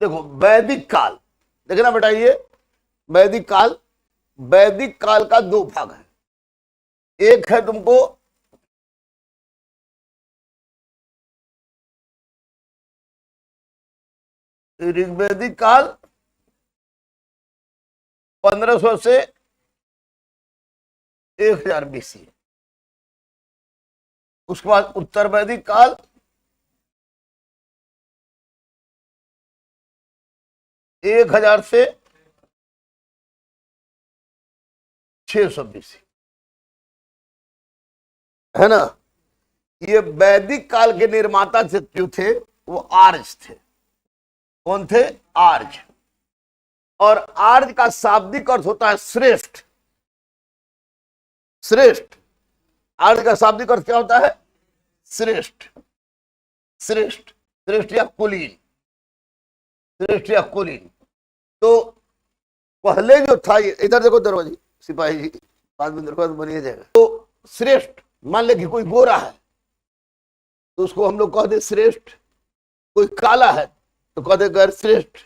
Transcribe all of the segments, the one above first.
देखो वैदिक काल, देखना बेटा, ये वैदिक काल, वैदिक काल का दो भाग है। एक है तुमको ऋग्वैदिक काल 1500 से 1000 BC। उसके बाद उत्तर वैदिक काल 1000 से 600 BC, है ना। ये वैदिक काल के निर्माता जो थे वो आर्य थे। कौन थे? आर्य। और आर्य का शाब्दिक अर्थ होता है श्रेष्ठ। श्रेष्ठ, आर्य का शाब्दिक अर्थ क्या होता है? श्रेष्ठ। श्रेष्ठ, श्रेष्ठ या कुलीन, श्रेष्ठ या कुलीन। तो पहले जो था, ये इधर देखो दरवाजी सिपाही जी, बाद में दरवाजा बनिए जाएगा। तो श्रेष्ठ, मान ले कि कोई गोरा है तो उसको हम लोग कहते श्रेष्ठ। कोई काला है तो कहते गैर श्रेष्ठ।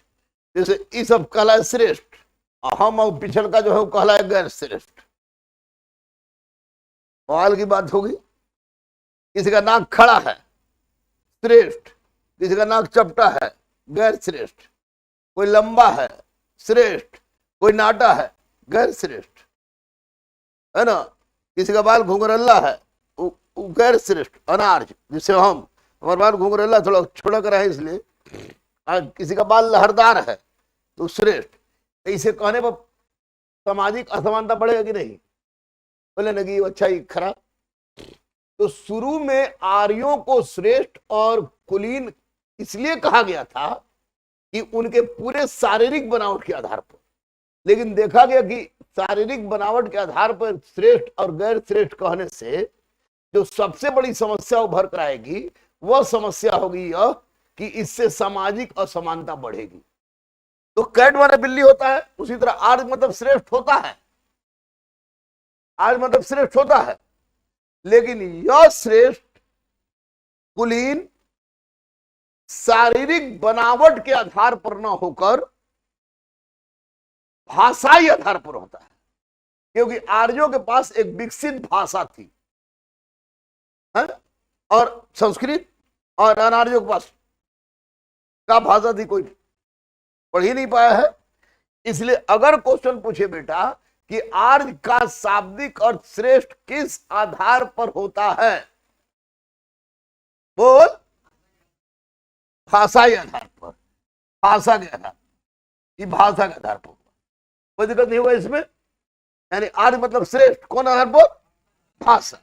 जैसे ये सब काला है श्रेष्ठ, हम और पिछड़ का जो है वो कहला है गैर श्रेष्ठ। सवाल की बात होगी। किसी का नाक खड़ा है श्रेष्ठ, किसी का नाक चपटा है गैर श्रेष्ठ। कोई लंबा है श्रेष्ठ, कोई नाटा है गैर श्रेष्ठ, है ना। किसी का बाल घुंघरल्ला है वो गैर श्रेष्ठ, अनार्य। जिससे हमारे बाल घुंघरल्ला थोड़ा छोटा करा है इसलिए। किसी का बाल लहरदार है तो श्रेष्ठ। इसे कहने पर सामाजिक असमानता बढ़ेगा कि नहीं? बोले ना कि अच्छा ही खराब। तो शुरू में आर्यों को श्रेष्ठ और कुलीन इसलिए कहा गया था कि उनके पूरे शारीरिक बनावट के आधार पर। लेकिन देखा गया कि शारीरिक बनावट के आधार पर श्रेष्ठ और गैर श्रेष्ठ कहने से जो सबसे बड़ी समस्या उभर कर आएगी वह समस्या होगी यह कि इससे सामाजिक असमानता बढ़ेगी। तो कैट माने बिल्ली होता है, उसी तरह आर्य मतलब श्रेष्ठ होता है। आर्य मतलब श्रेष्ठ होता है, लेकिन यह श्रेष्ठ कुलीन शारीरिक बनावट के आधार पर न होकर भाषाई आधार पर होता है। क्योंकि आर्यों के पास एक विकसित भाषा थी, है? और संस्कृत, और अनार्यों के पास क्या भाषा थी? कोई पढ़ ही नहीं पाया है। इसलिए अगर क्वेश्चन पूछे बेटा कि आर्य का शाब्दिक अर्थ श्रेष्ठ किस आधार पर होता है, बोल। भाषाई आधार पर, भाषा के आधार, ये भाषा के आधार पर। कोई दिक्कत नहीं होगा इसमें। यानी आर्य मतलब श्रेष्ठ कौन आधार पर? भाषा।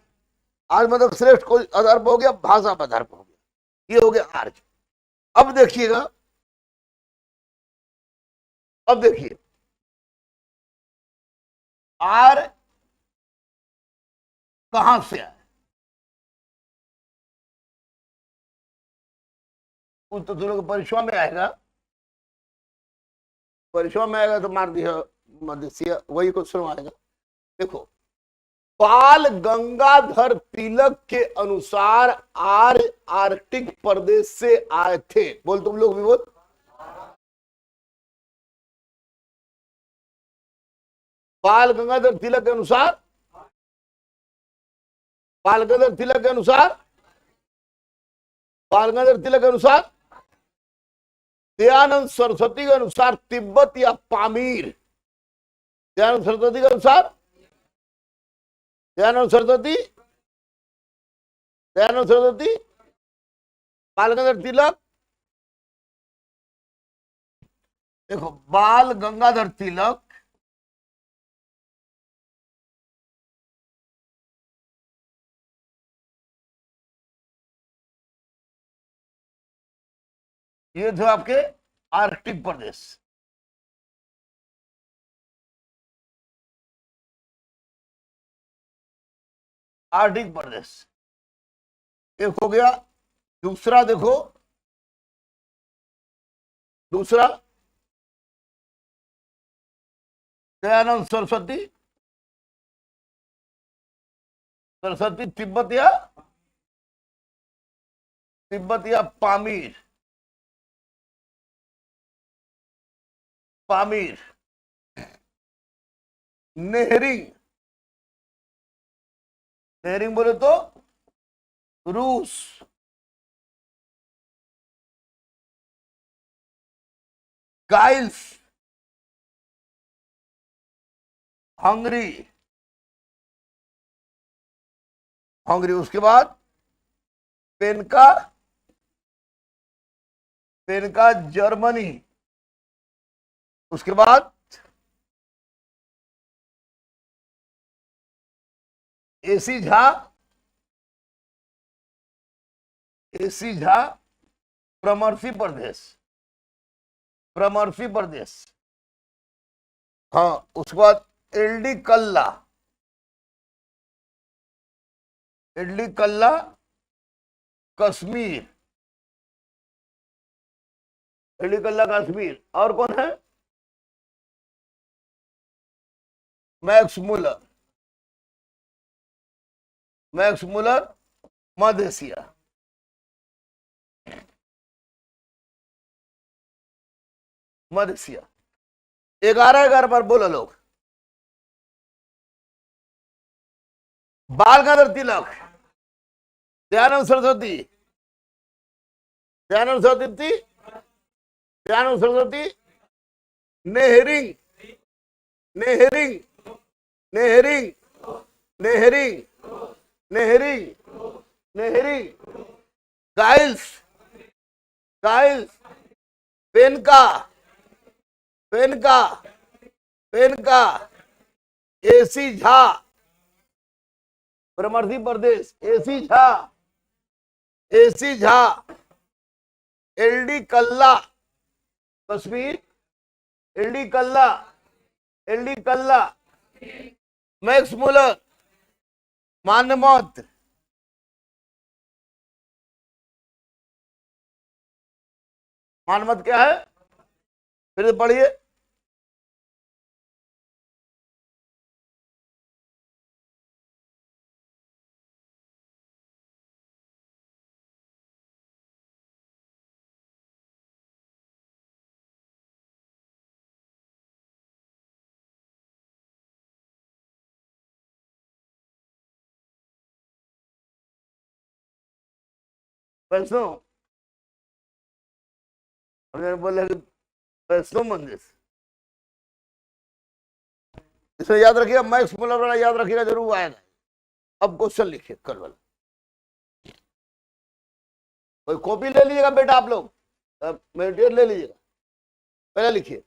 आर्य मतलब श्रेष्ठ कोई आधार पर हो गया, भाषा पर आधार पर हो गया। ये हो गया आर्य। अब देखिएगा, अब देखिए आर्य कहां से आया। कुछ तो तुम लोग परीक्षा में आएगा, परीक्षा में आएगा तो मार दिया मधेसिया, वही क्वेश्चन आएगा। देखो, बाल गंगाधर तिलक के अनुसार आर्य आर्कटिक प्रदेश से आए थे। बोल तुम लोग भी बोल। बाल गंगाधर तिलक के अनुसार, बाल गंगाधर तिलक के अनुसार, बाल गंगाधर तिलक के अनुसार, दयानंद सरस्वती के अनुसार तिब्बत या पामीर। दयानंद सरस्वती के अनुसार, दयानंद सरस्वती, दयानंद सरस्वती, बाल गंगाधर तिलक। देखो, बाल गंगाधर तिलक ये थे आपके आर्कटिक प्रदेश। आर्कटिक प्रदेश एक हो गया। दूसरा देखो, दूसरा दयानंद सरस्वती, सरस्वती तिब्बत या तिब्बत या पामीर, पामीर। नेहरिंग, नेहरिंग बोले तो रूस। Giles, Hungary, Hungary. उसके बाद पेनका, पेनका जर्मनी। उसके बाद एसी झा, एसी झा प्रमर्सी प्रदेश, प्रमर्सी प्रदेश। हाँ, उसके बाद L D Kalla, L D Kalla Kashmir, L D Kalla Kashmir. और कौन है? मैक्स मुलर, मैक्स मुलर मध्य एशिया। मध्य एशिया। 11 पर बोलो लोग। Bal Gangadhar Tilak, Dayanand Saraswati, Dayanand Saraswati, Dayanand Saraswati, Nehring, Nehring, Nehring, Nehring, Nehring, Nehring. Giles, Giles, Penka, Penka, Penka. A C Jha प्रमर्सी प्रदेश, A C Jha, A C Jha. L D Kalla Kashmir, L D Kalla, L D Kalla. Max Muller मानमत, मानमत क्या है? फिर से पढ़िए। वैष्णो, बोले वैष्णो मंदिर। इसमें याद रखिएगा, मैक्स मुलर वाला याद रखिएगा, जरूर आएगा। अब क्वेश्चन लिखिए कल वाला। कोई कॉपी ले लीजिएगा बेटा, आप लोग मटेरियल ले लीजिएगा, पहले लिखिए।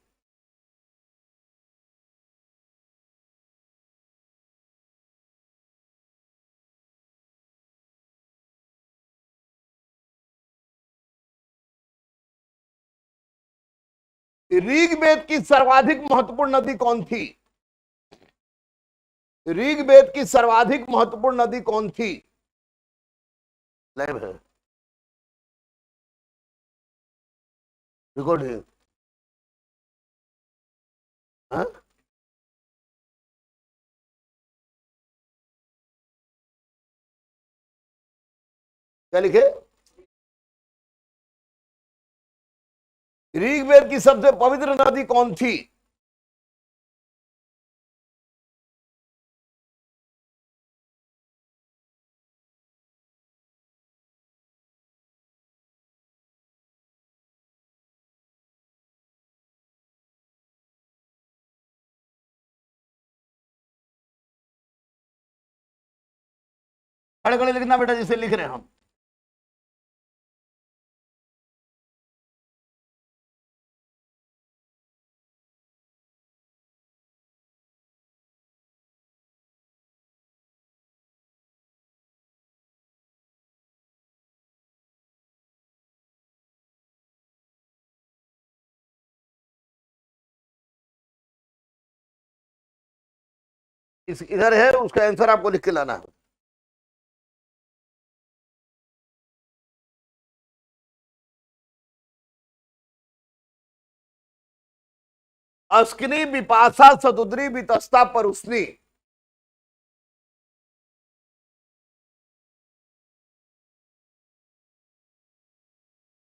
ऋग्वेद की सर्वाधिक महत्वपूर्ण नदी कौन थी? ऋग्वेद की सर्वाधिक महत्वपूर्ण नदी कौन थी? लाइव है, रिकॉर्ड है। हाँ? क्या लिखे? ऋग्वेद की सबसे पवित्र नदी कौन थी? खड़े खड़े लिखना बेटा, जिसे लिख रहे हैं हम। इस इधर है, उसका आंसर आपको लिख के लाना है। अस्किनी विपाशा सतुद्री वितस्ता परुष्णी।